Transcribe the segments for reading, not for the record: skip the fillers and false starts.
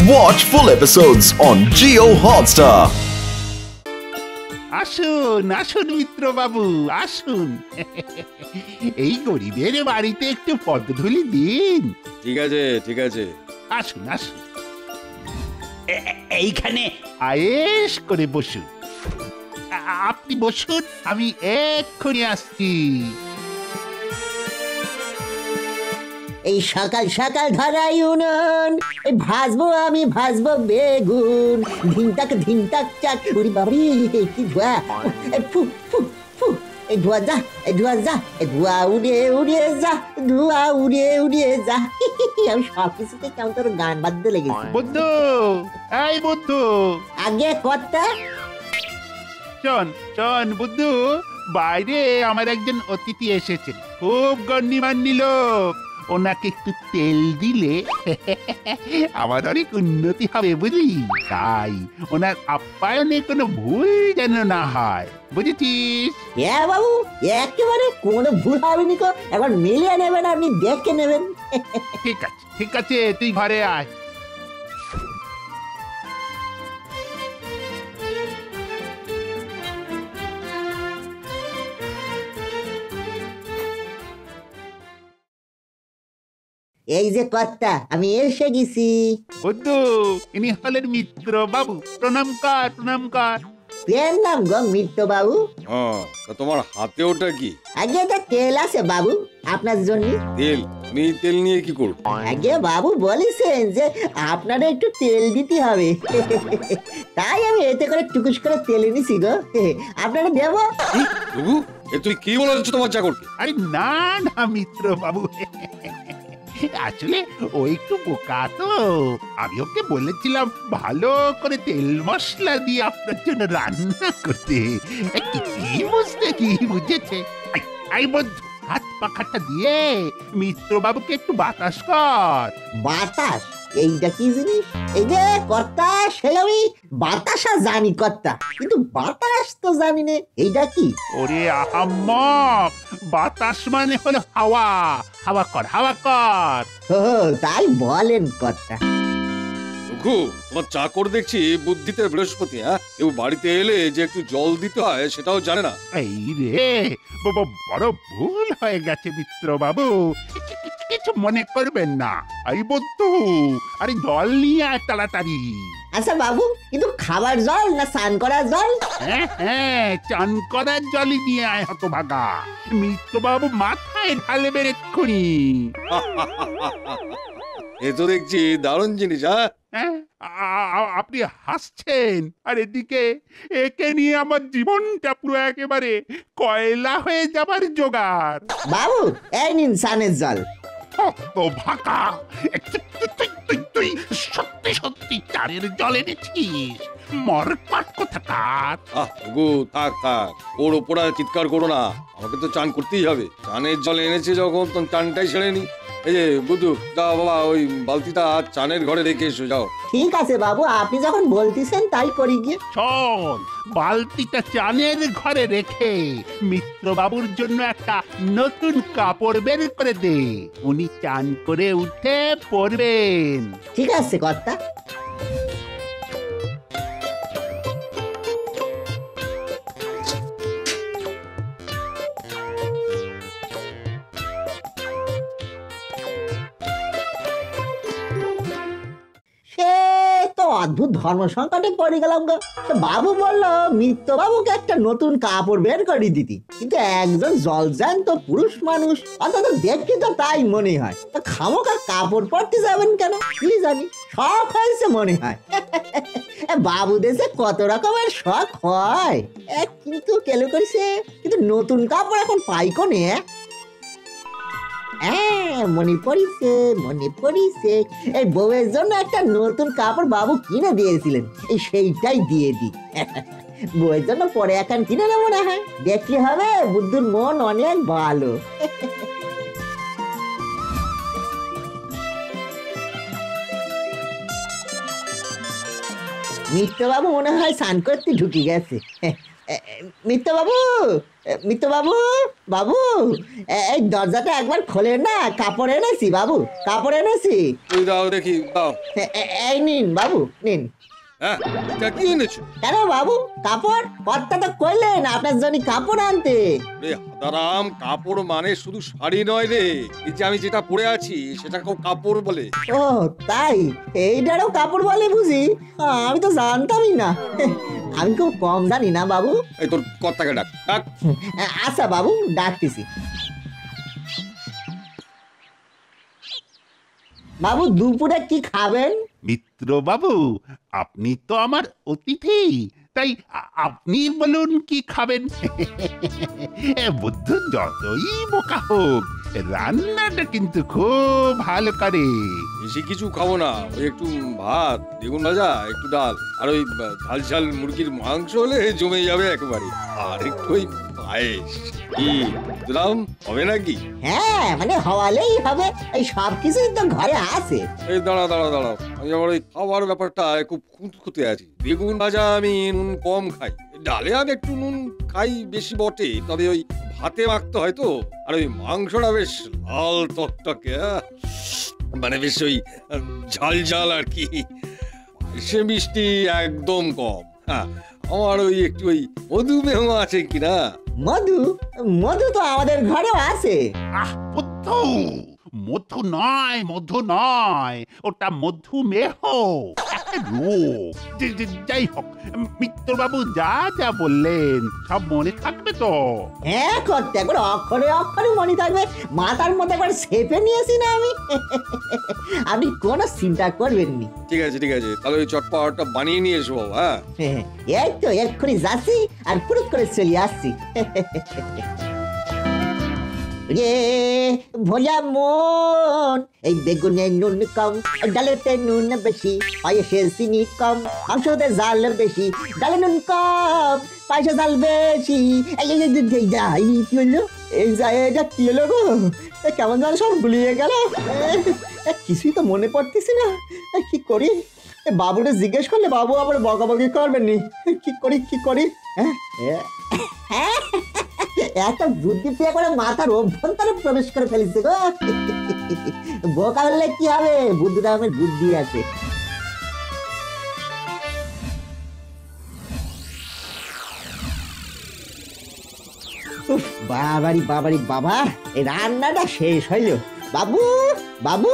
Watch full episodes on Jio Hotstar. আসুন আসুন মিত্র বাবু আসুন। এই গরিবের বাড়িতে একটু পদধূলি দিন। ঠিক আছে ঠিক আছে। আসুন আসুন, এইখানে আয়েশ করে বসুন। আপনি বসুন, আমি এক্ষুনি আসছি। এই সকাল সকাল ধরাই উনুন, এই ভাজবো বেগুন, ধিনটাক চাক উড়ি বাবরি কি ধোয়া, এই ফু ফু ফু, এই ধোয়া যা, এই ধোয়া যা, এই ধোয়া উড়িয়ে যা, ধোয়া উড়িয়ে যা। আমি সব কিছুতে কেমন তোর গান বাজতে লেগেছি। বন্ধু, এই বন্ধু, আগে কর্তা শোন শোন বন্ধু, বাইরে আমার একজন অতিথি এসেছে, খুব গণ্যমান্য লোক। ওনাকে একটু তেল দিলে আমার অনেক উন্নতি হবে বুঝলি। তাই ওনার আপ্যায়নে কোনো ভুল যেন না হয়, বুঝেছিস? হ্যাঁ বাবু, একেবারে কোনো ভুল হবে নি। একবার মিলিয়ে নেবেন, আপনি দেখে নেবেন। ঠিক আছে তুই ঘরে আয়। এই যে কর্তা, আমি এসে গেছি। বন্ধু, ইনি হলেন মিত্র বাবু। প্রণাম কর প্রণাম কর। পেন নাম গো মিত্র বাবু। তা তোমার হাতে ওটা কি? আগে তো তেল আছে বাবু আপনার জন্য। তেল? আমি তেল নিয়ে কি করব? আগে বাবু বলেছেন যে আপনারা একটু তেল দিতে হবে, তাই আমি এতে করে টুকুস করে তেল এনেছি গো। আপনারা দেব? রঘু, এ তুই কি বলছিস তোমার চাকরকে? আরে না না মিত্র বাবু, আসলে ও একটু বোকা তো। আমি ওকে বলেছিলাম ভালো করে তেল মশলা দিয়ে আপনার জন্য রান্না করতে। কি বুঝতে কি বুঝেছে। আই বন্ধু, হাত পাখাটা দিয়ে মিত্র বাবুকে একটু বাতাস কর। বাতাস? এইটা কি জিনিস? এই যে কর্তা, সে আমি বাতাসা জানি কর্তা, কিন্তু বাতাস তো জানি না এইটা কি। ওরে আহাম্মক, বাতাস মানে হলো হাওয়া। হাওয়া কর হাওয়া কর। ও তাই বলেন কর্তা। রঘু, তোমার চাকর দেখছি বুদ্ধিতে বৃহস্পতি। কেউ বাড়িতে এলে যে একটু জল দিতে হয় সেটাও জানে না। এই রে, বড় ভুল হয়ে গেছে মিত্র বাবু, কিছু মনে করবেন না। এই বন্ধু, আরে জল নিয়ে আয় তাড়াতাড়ি। আচ্ছা বাবু, কিন্তু খাবার জল না স্নান করার জল? হ্যাঁ, চান করার জলই নিয়ে আয় হতভাগা। মিত্র বাবু মাথায় ঢালবে এক্ষুনি। এ তো দেখছি দারুণ জিনিস। হ্যাঁ, আপনি হাসছেন, আর এদিকে একে নিয়ে আমার জীবনটা পুরো একেবারে কয়লা হয়ে যাবার জোগাড়। বাবু এই নিন স্নানের জল। ভাকা, তুই সত্যি সত্যি চারের জল এনেছিস? মরপাট কোথাকার। রঘু, থাক থাক, ওর ওপর আর চিৎকার করো না। আমাকে তো চান করতেই হবে। চানের জল এনেছে যখন, তখন চানটাই ছেড়ে নি। এই যে বুধু, যাও বাবা, ওই বালতিটা চানের ঘরে রেখে এসো, যাও। ঠিক আছে বাবু, আপনি যখন বলতেছেন তাই করি গিয়ে। শোন, বালতিটা চানের ঘরে রেখে মিত্র বাবুর জন্য একটা নতুন কাপড় বের করে দে। উনি চান করে উঠে পরবেন। ঠিক আছে কর্তা। অদ্ভুত ধর্ম সংকটে পড়ে গেলাম গো। বাবু বললো মিত্র বাবুকে একটা নতুন কাপড় বের করে দিতি, কিন্তু একজন জলজান্ত পুরুষ মানুষ, অন্তত দেখতে তো তাই মনে হয়। খামোকা কাপড় পরতে যাবেন কেন কি জানি, শখ হয়েছে মনে হয়। বাবু দেশে কত রকমের শখ হয়, কিন্তু কেন করেছে। কিন্তু নতুন কাপড় এখন পাই কোনে? মনে পড়িছে, এই বউয়ের জন্য একটা নতুন কাপড় বাবু কিনে দিয়েছিলেন, এই সেইটাই দিয়ে দি। বউয়ের জন্য পরে এখন কিনে নেবো না হয়, দেখলে হবে। বুদ্ধুর মন অনেক ভালো। মিত্র বাবু মনে হয় স্নান করতে ঢুকে গেছে। মিত্র বাবু, মিত্র বাবু, বাবু এই দরজাটা একবার খোলেন না, কাপড় এনেছি বাবু, কাপড় এনেছি। তুই দাও দেখি, দাও। এই নিন বাবু, নিন। হ্যাঁ, এটা কি এনেছো? কেন বাবু, কাপড়? কথা তো কইলেন আপনার জন্য কাপড় আনতে। রে হাদারাম, কাপড় মানে শুধু শাড়ি নয় রে, এই যে আমি যেটা পরে আছি সেটাকেও কাপড় বলে। ও তাই, এইটারও কাপড় বলে বুঝি? আমি তো জানতামই না। আমি খুব কম জানি না বাবু। এই তোর কর্তাকে ডাক, ডাক। আচ্ছা বাবু, ডাকতেছি। বাবু দুপুরে কি খাবেন? মিত্র বাবু, আপনি তো আমার অতিথি, তাই আপনি বলুন কি খাবেন। বুদ্ধ যতই বোকা হোক, রান্নাটা কিন্তু খুব ভালো করে। বেশি কিছু খাবো না, ওই একটু ভাত, বেগুন ভাজা, একটু ডাল, আর ওই ঝাল ঝাল মুরগির মাংস হলে জমে যাবে একেবারে। আর একটু ওই পায়েস। কি বুঝলাম, হবে নাকি? হ্যাঁ মানে হওয়ালেই হবে, এই সব কিছুই তো ঘরে আছে। এই দাঁড়া দাঁড়া দাঁড়াও, আমি আবার ওই খাওয়ার ব্যাপারটা খুব খুঁতখুঁতে আছি। বেগুন ভাজা আমি নুন কম খাই, ডালে আমি একটু নুন খাই বেশি বটে, তবে ওই ভাতে মাখতে হয় তো। আর ওই মাংসটা বেশ লাল টকটকে, মানে বেশ ওই ঝাল ঝাল আর কি। সে মিষ্টি একদম কম। হ্যাঁ, আমার ওই একটু ওই মধুমেহ আছে কিনা। মধু? মধু তো আমাদের ঘরেও আছে। আহ মধু, মধু নয়, মধু নয়, ওটা মধুমেহ, একটা রোগ। যাই হোক, মিত্রবাবু যা যা বললেন সব মনে থাকবে তো? হ্যাঁ করতে একবার অক্ষরে অক্ষরে মনে থাকবে, মাথার মধ্যে একবার সেপে নিয়েছি না আমি। আপনি কোনো চিন্তা করবেন নি। ঠিক আছে ঠিক আছে, তাহলে ওই চটপটটা বানিয়ে নিয়ে এসো বাবা। হ্যাঁ, এই তো এক্ষুনি যাচ্ছি আর পুরুত করে চলে আসছি। রে ভোলা মন, এই বেগুনে নুন কম, ডালেতে নুন বেশি, পায়েসে চিনি কম, মাংসতে জাল বেশি, ডালে নুন কম, পায়েসে জাল বেশি। কি হলো? এই এটা কি হলো গো? কেমন যেন সব গুলিয়ে গেল, কিছুই তো মনে পড়তেছি না। কি করি? বাবুরে জিজ্ঞেস করলে বাবু আবার বকাবকি করবেন নি। কি করি কি করি? হ্যাঁ, একটা বুদ্ধি পেয়ে করে মাথার অভ্যন্তরে প্রবেশ করে ফেলেছে গো। বোকা হলে কি হবে, বুদ্ধুটা আমার বুদ্ধি আছে। বাবারি বাবারি বাবা, এই রান্নাটা শেষ হইল। বাবু বাবু,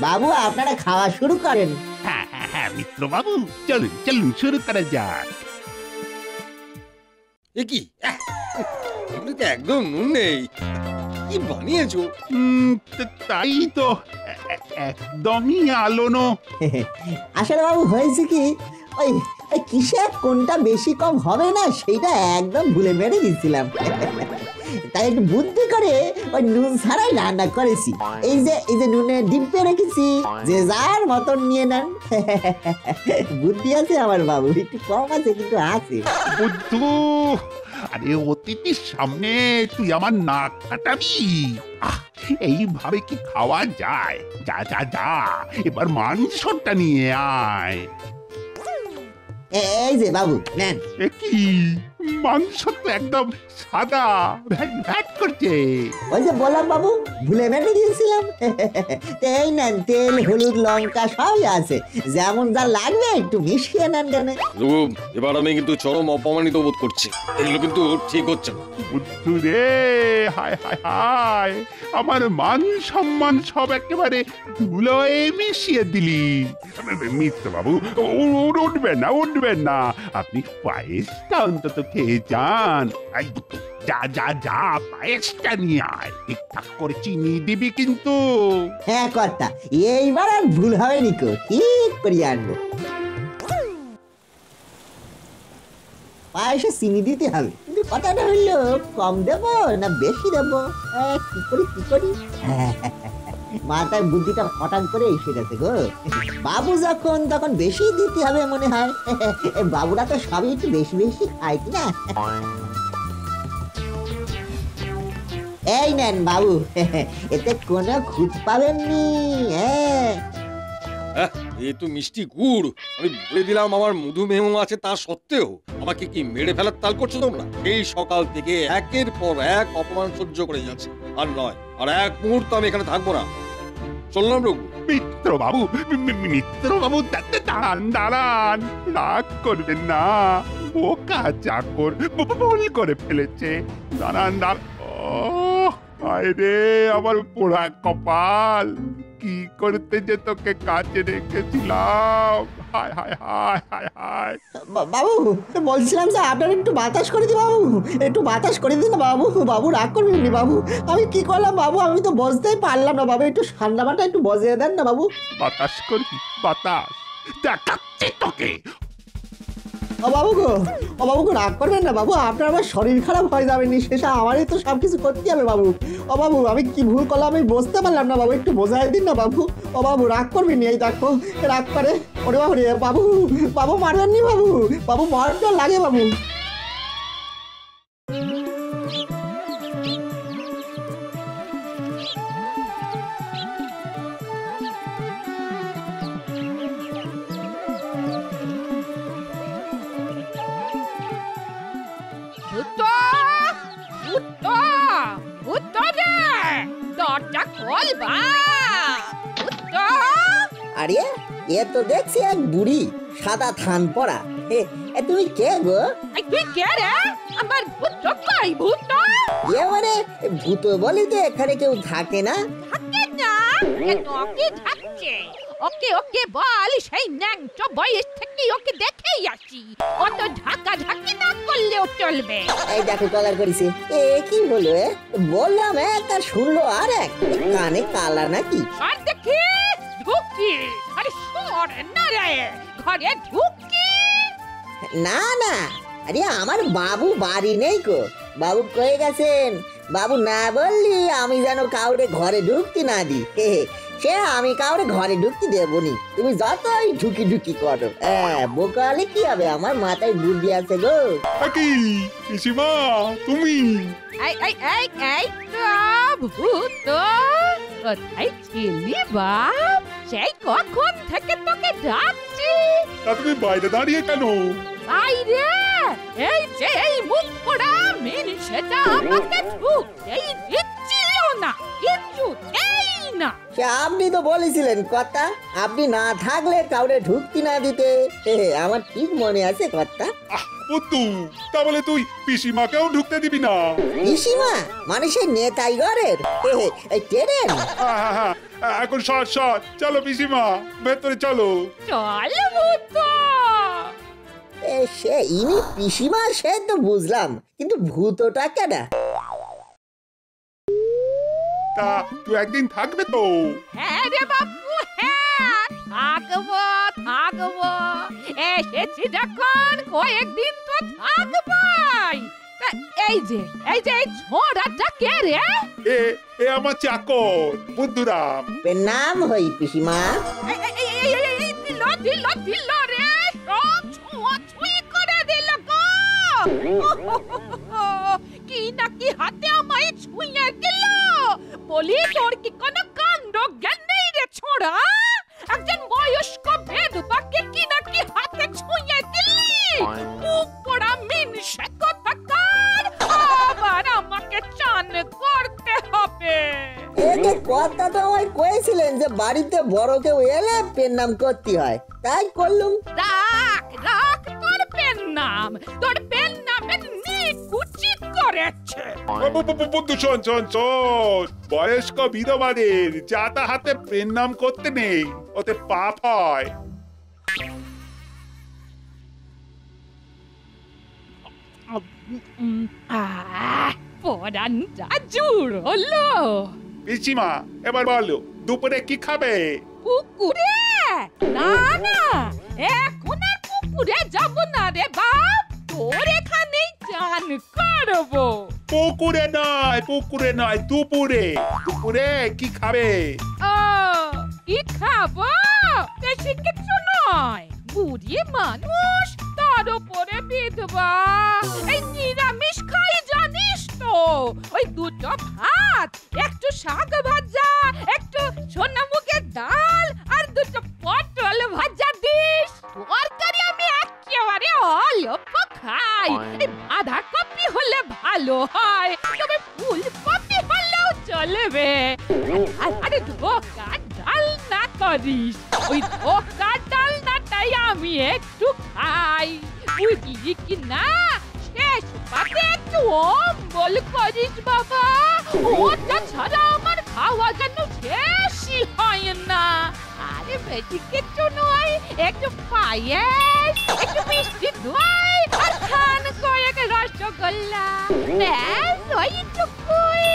বাবু আপনারা খাওয়া শুরু করেন। হ্যাঁ হ্যাঁ হ্যাঁ মিত্রবাবু, চলুন চলুন শুরু করা যাক। এ কি, এগুলো তো একদম নুন নেই, কি বানিয়েছো? তাই তো, একদমই আলোনো। আসলে বাবু হয়েছে কি, ওই কিসে কোনটা বেশি কম হবে না সেইটা একদম ভুলে মেরে দিচ্ছিলাম। তাই একটু বুদ্ধি করে ওই নুন ছাড়াই রান্না করেছি। এই যে নুনের ডিব্বে রেখেছি, যে যার মতন নিয়ে নেন। বুদ্ধি আছে আমার বাবু, একটু কম আছে কিন্তু আছে। বুদ্ধু, আরে অতিথির সামনে তুই আমার নাক কাটাবি? এইভাবে কি খাওয়া যায়? যা যা যা, এবার মাংসটা নিয়ে আয়। এই যে বাবু নেন। কি মাংস তো একদম সাদা, ভ্যাট ভ্যাট করছে। ওই যে বললাম বাবু, ভুলে মেরে দিয়েছিলাম। এই নেন, তেল হলুদ লঙ্কা সবই আছে, যেমন যা লাগবে একটু মিশিয়ে নেন। কেন এবার আমি কিন্তু চরম অপমানিত বোধ করছি, এগুলো কিন্তু ঠিক হচ্ছে না। বুদ্ধু রে, হায় হায় হায়, আমার মান সম্মান সব একেবারে ধুলোয় মিশিয়ে দিলি। মিত্র বাবু, উঠবেন না উঠবেন না, আপনি পায়েসটা অন্তত খেয়ে যান। যা যা যা, পায়েসটা নিয়ে আয়, ঠিকঠাক করে চিনি দিবি কিন্তু। হ্যাঁ কর্তা, এইবার আর ভুল হবে নিকো, ঠিক করে আনবো। পায়েসে চিনি দিতে হবে, কিন্তু কথাটা হইলো কম দেবো না বেশি দেবো, কি করি কি করি। মাথায় বুদ্ধিটা ফটান করে এসে গেছে গো। বাবু যখন তখন বেশি দিতে হবে মনে হয়। বাবুরা তো সবই একটু বেশি বেশি খায় কিনা। এই নেন বাবু, এতে কোনো খুঁত পাবেননি। হ্যাঁ, এ তো মিষ্টি গুড়। আমি বলে দিলাম আমার মধুমেহ আছে, তা সত্ত্বেও আমাকে কি মেরে ফেলার তাল করছো তোমরা? এই সকাল থেকে একের পর এক অপমান সহ্য করে যাচ্ছে, আর নয় আর এক মুহূর্ত আমি এখানে থাকবো না। চললাম রঘু। মিত্র বাবু, মিত্র বাবু, দাঁড়ান দাঁড়ান, রাগ করবেন না। বোকা চাকর ভুল করে ফেলেছে। দাঁড়ান দাঁড়ান। হায় রে আমার পোড়া কপাল, কি করতে যে তোকে কাজে রেখেছিলাম। হায় হায় হায় হায় হায়। বাবু বলছিলাম যে আপনার একটু বাতাস করে দিন বাবু, একটু বাতাস করে দিন না বাবু। বাবু রাগ করবেন না বাবু, আমি কি করলাম বাবু, আমি তো বুঝতেই পারলাম না বাবু। একটু ঠান্ডাটা একটু বজিয়ে দেন না বাবু। বাতাস করবি? বাতাস দেখাচ্ছি তোকে। ও বাবু গো রাগ করবেন না বাবু, আপনার আমার শরীর খারাপ হয়ে যাবে নি, শেষে আমারই তো সব কিছু করতে হবে বাবু। ও বাবু আমি কি ভুল করলাম আমি বুঝতে পারলাম না বাবু, একটু বোঝাই দিন না বাবু। ও বাবু রাগ করবেন নি, এই দেখো রাগ করে। ওরে বাবু রে, বাবু মারবেন নি বাবু, বাবু মারটা লাগে বাবু। দরজা খোল বা। আরে এ তো দেখছি এক বুড়ি, সাদা থান পরা। তুমি কে গো? তুই কে রে? আমার ভূত কই? ভূত এ মানে ভূত বলি তো এখানে কেউ থাকে না? থাকে না, ওকে থাকছে। ওকে ওকে বল, সেই ন্যাংটো বয়স থেকে ওকে দেখেই আসি, অত ঢাকা ঢাকি না করলেও চলবে। এই দেখো কলার করেছে। এ কি হলো? বললাম এক আর শুনলো আর এক, কানে কালা নাকি? আর দেখি ঢুকি। আরে সর না রে, ঘরে ঢুকি না না, আরে আমার বাবু বাড়ি নেই কো। বাবু কয়ে গেছেন, বাবু না বললি আমি যেন কাউরে ঘরে ঢুকতে না দি। সে আমি কাউরে ঘরে ঢুকতে দেবনি, তুমি যতই ঢুকি ঢুকি করো। বোকালে কি হবে, আমার মাথায় বুদ্ধি আছে গো। কি পিসিমা তুমি? এই ভূত কোথায় ছিলি বাপ? সেই কখন থেকে তোকে ডাকছি। তা তুমি বাইরে দাঁড়িয়ে কেন? বাইরে এই যে এই মুখ পোড়া মিনিসেটা আমাকে ঢুকতেই দিচ্ছিল না, কিছুতেই না। সে আপনি তো বলেছিলেন কথা, আপনি না থাকলে কাউরে ঢুকতে না দিতে। আমার ঠিক মনে আছে কথা। বুদ্ধু, তা বলে তুই পিসিমাকেও ঢুকতে দিবি না? পিসিমা মানে সেই নেতাই ঘরের এই ট্রেন? এখন সর সর, চলো পিসিমা ভেতরে চলো। চল ভূত। সে ইনি পিসিমা সে তো বুঝলাম, কিন্তু ভূতটা কেডা? তা তুই একদিন থাকবে তো? হ্যাঁ রে বাপু, হ্যাঁ থাকবো থাকবো, এসেছি যখন কয়েকদিন তো থাকবই। এই যে এই ছোড়াটা কে রে? এ আমার চাকর বুদ্ধুরাম। নাম হই পিসিমা। দিল রে, সব ছুঁই করে দিল গো। কি নাকি হাতে আমায় ছুঁয়ে গেল। বলি তোর কি কোনো কাণ্ড জ্ঞান নেই রে ছোড়া? একজন বয়স্ক বেদবাকে কি নাকি হাতে ছুঁয়ে গেলি? পোড়া মিনসে কোথাকার, আবার আমাকে চান করতে হবে। একে কথা তো আমায় কয়েছিলেন যে বাড়িতে বড় কেউ এলে পেন নাম করতে হয়, তাই করলুম। রাখ তোর পেন নাম, তোর পেন নামে নিকুচি করেছে। বুদ্ধু শোন শোন শোন, বয়স্ক বিধবাদের যাতা হাতে পেন নাম করতে নেই, ওতে পাপ হয়। পরানটা জুড়লো। পিসিমা এবার বলো দুপুরে কি খাবে? পুকুরে? না না, এখন আর পুকুরে যাব না রে বাপ, তোর এখানেই চান করবো। পুকুরে নয় দুপুরে। দুপুরে কি খাবে? ও কি খাবো? বেশি কিছু নয়, বুড়ি মানুষ, তার উপরে বিধবা, এই নিরামিষ খাই জানিস তো। ওই দুটো ভাত শাক ভাজা, একটু সোনামুখের ডাল আর দুটো পটল ভাজা দিস। তরকারি আমি একেবারে অল্প খাই, এই বাঁধাকপি হলে ভালো হয়, তবে ফুলকপি হলেও চলবে। আরে ধোকা ডাল না করিস, ওই ধোকা ডাল নাটাই আমি একটু খাই, বুঝলি কি না? শেষ পাতে একটু অম্বল করিস বাবা, ওটা ছাড়া আমার খাওয়া যেন শেষই হয় না। আরে বেশি কিছু নয়, একটু পায়েস, একটু মিষ্টি দই আর খান কয়েক রসগোল্লা, ব্যাস ওইটুকুই।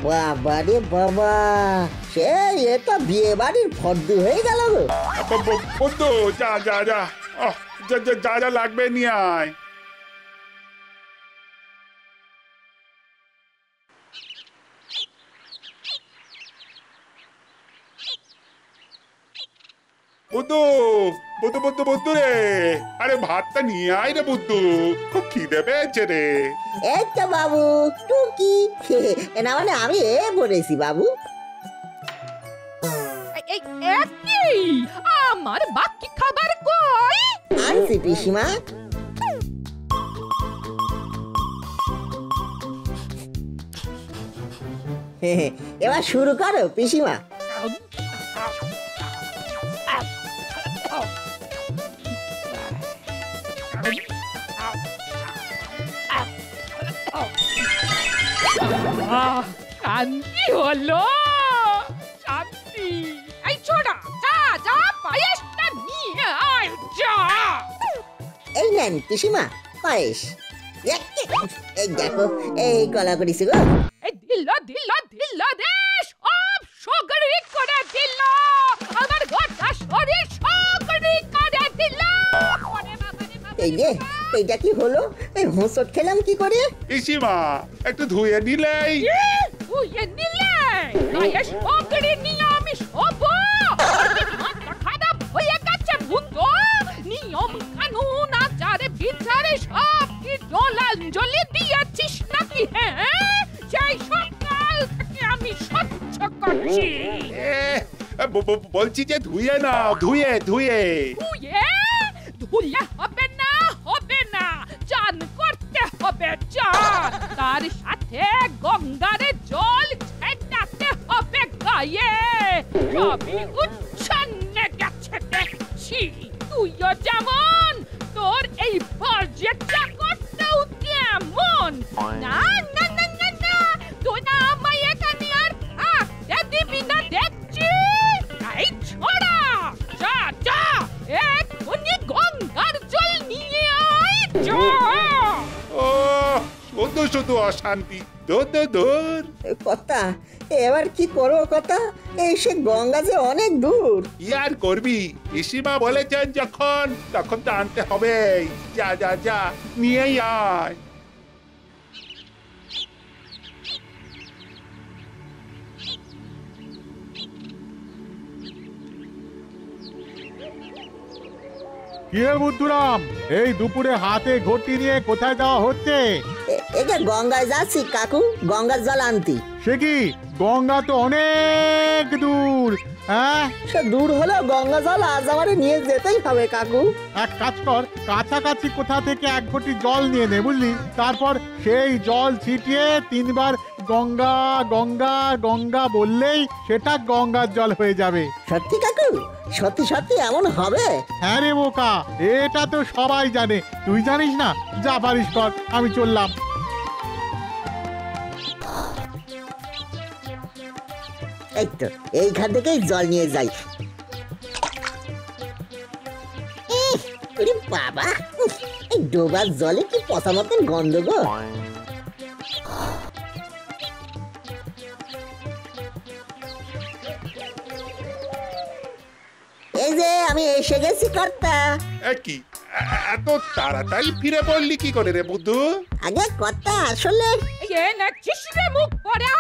বাবা রে বাবা, সে এটা বিয়ে বাড়ির ফর্দ হয়ে গেল গো। বন্ধু যা যা যা, যা যা যা লাগবে নিয়ে আয়। বুদ্ধু বুদ্ধু বুদ্ধু বুদ্ধু রে, আরে ভাতটা নিয়ে আয় রে বুদ্ধু, খুব খিদে পেয়েছে রে। এই তো বাবু টুকি, না মানে আমি বলেছি বাবু। এই একই আমার বাকি খাবার কই? আনছি পিসিমা। এবার শুরু করো পিসিমা। শান্তি হলো, শান্তি। এই ছোড়া, যা যা পায়েসটা নিয়ে আয়, যা। এই নেন পিসিমা পায়েস। এই দেখো, এই কলা করিস গো। এই দিল দিল দিল রে, সব সগরি করে দিল, আমার গোটা শরীর সগরি করে দিল। এই যে এইটা কি হলো? এই হোঁচট খেলাম কি করে? পিসিমা একটু ধুয়ে নিলেই। ধুয়ে নিলে পায়েস সগরি নিয়ে আমি শোব? মাথা খারাপ হয়ে গেছে বুঝতো? নিয়ম কানুন আচারে বিচারে সব কি জলাঞ্জলি দিয়েছিস নাকি? হ্যাঁ, সেই সকাল থেকে আমি সহ্য করছি। বলছি যে ধুয়ে না, ধুয়ে ধুয়ে। ধুয়ে ধুলে হবে না, হবে না, চান করতে হবে, চান। তার সাথে গঙ্গারে জল ছেটাতে হবে গায়ে, সবই উচ্ছন্নে গেছে দেখছি। তুইও যেমন, তোর এই বাজে চাকরটাও তেমন। না না না না না, তুই না আমায় এখানে আর থাকতে দিবি না দেখছি। এই ছোড়া, যা যা, এক্ষুনি গঙ্গার জল নিয়ে আয়, যা। ও শুধু শুধু অশান্তি, দূর দূর দূর। কথা এবার কি করবো কথা? এই সে গঙ্গা যে অনেক দূর। কি আর করবি, পিসিমা বলেছেন যখন, তখন তো আনতে হবে। যা যা যা নিয়েই আয়। কি রে বুদ্ধুরাম, এই দুপুরে হাতে ঘটি নিয়ে কোথায় যাওয়া হচ্ছে? এটা গঙ্গায় যাচ্ছি কাকু, গঙ্গার জল আনতি। সে কি, গঙ্গা তো অনেক দূর। হ্যাঁ, সে দূর হলেও গঙ্গা জল আজ আমারে নিয়ে যেতেই হবে কাকু। এক কাজ কর, কাছাকাছি কোথা থেকে এক ঘটি জল নিয়ে নে, বুঝলি? তারপর সেই জল ছিটিয়ে 3 বার গঙ্গা গঙ্গা গঙ্গা বললেই সেটা গঙ্গার জল হয়ে যাবে। সত্যি কাকু? সত্যি সত্যি এমন হবে? হ্যাঁ রে বোকা, এটা তো সবাই জানে, তুই জানিস না? যা পারিস কর, আমি চললাম। এই তো এইখান থেকেই জল নিয়ে যাই। ওরে বাবা, এই ডোবার জলে কি পচা মতন গন্ধ গো। এই যে আমি এসে গেছি কর্তা। কি এত তাড়াতাড়ি ফিরে বললি কি করে রে বুদ্ধু? আগে কর্তা আসলে এনেছিস রে মুখ পড়া,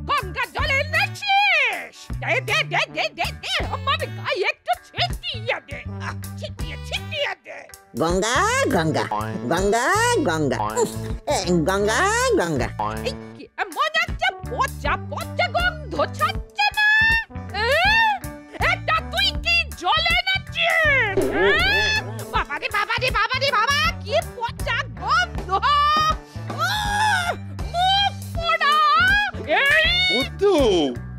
গঙ্গা জলে এনেছিস? দে দে দে দে দে দে, আমার গায়ে একটু ছিটিয়ে দে, ছিটিয়ে ছিটিয়ে দে। গঙ্গা গঙ্গা গঙ্গা গঙ্গা গঙ্গা গঙ্গা। এই কেমন একটা পচা পচা গন্ধ। গন্ধ ছাড়ছে না? এটা তুই কি জলে নাচিস? বাবারে বাবারে বাবারে বাবা, কি পচা গন্ধ! মুখ পোড়া! বুদ্ধু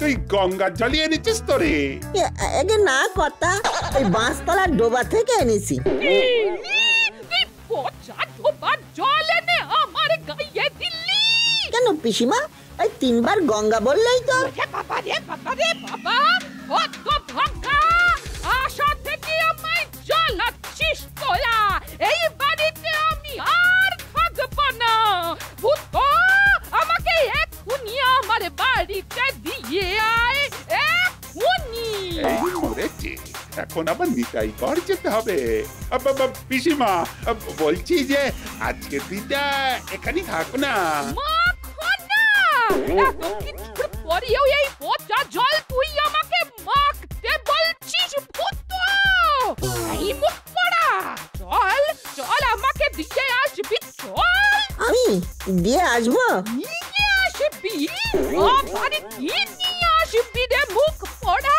তুই গঙ্গার জলে এনেছিস তো রে? আগে না কথা, ওই বাঁশতলার ডোবা থেকে এনেছি। তুই পচা ডোবার জল এনে আমার গায়ে দিলি? কেন পিসিমা, ওই 3 বার গঙ্গা বললেই তো। বাবারে বাবারে বাবা, কত ভাঙা! আশা থেকে আমায় জ্বালাচ্ছিস তোরা। এই বাড়িতে আমি আর থাকবো না। ভূত, আমাকে এক্ষুনি আমার বাড়িতে দিয়ে আয়, এক্ষুনি। এই মরেছে, এখন আবার নিতাই ঘর যেতে হবে। পিসিমা বলছি যে আজকে দিনটা এখানেই থাকো না। এত কিছুর পরেও এই পচা জল তুই আমাকে মাখতে বলছিস? ভূত, এই মুখ পোড়া! চল চল, আমাকে দিয়ে আসবি, চল। আমি দিয়ে আসবো? নিয়ে আসবি? আবার কি নিয়ে আসবি রে মুখ পোড়া?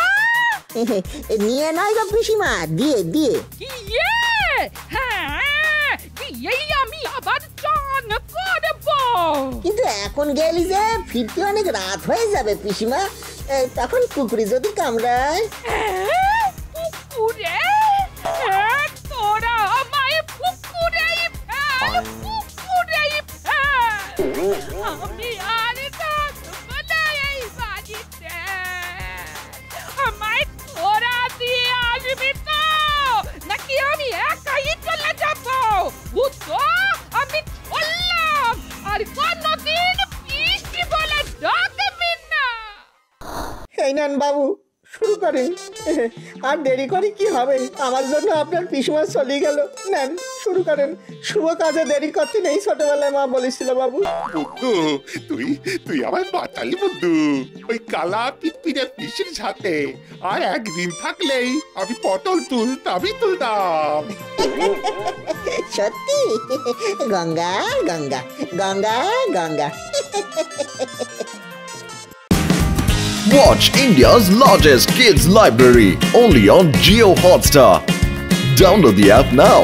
নিয়ে নয় গো পিসিমা, দিয়ে দিয়ে। গিয়ে? হ্যাঁ, গিয়েই আমি আবার চান করবো। কিন্তু এখন গেলি যে ফিরতে অনেক রাত হয়ে যাবে পিসিমা, তখন কুকুরি যদি কামড়ায়। পুকুরে? তোরা আমায় পুকুরেই ফেল, পুকুরেই ফেল। আমি আর থাকবো না এই বাড়িতে। আমায় তোরা দিয়ে আসবি তো, নাকি আমি একাই চলে যাবো? ভূত, আমি চললাম, আর কোনদিন পিসি বলে ডাকবি না। এই নেন বাবু, শুরু করেন। আর দেরি করে কি হবে, আমার জন্য আপনার পিসিমা চলে গেল। নেন শুরু করেন, শুভ কাজে দেরি করতে নেই, ছোটবেলায় মা বলেছিল বাবু। বুদ্ধু তুই তুই আমায় বাঁচালি বুদ্ধু, ওই কালা পিপিরে পিসির সাথে আর একদিন থাকলেই আমি পটল তুলতাম। সত্যি? Ganga Ganga Ganga Ganga. Watch India's largest kids library only on Jio Hotstar. Download the app now.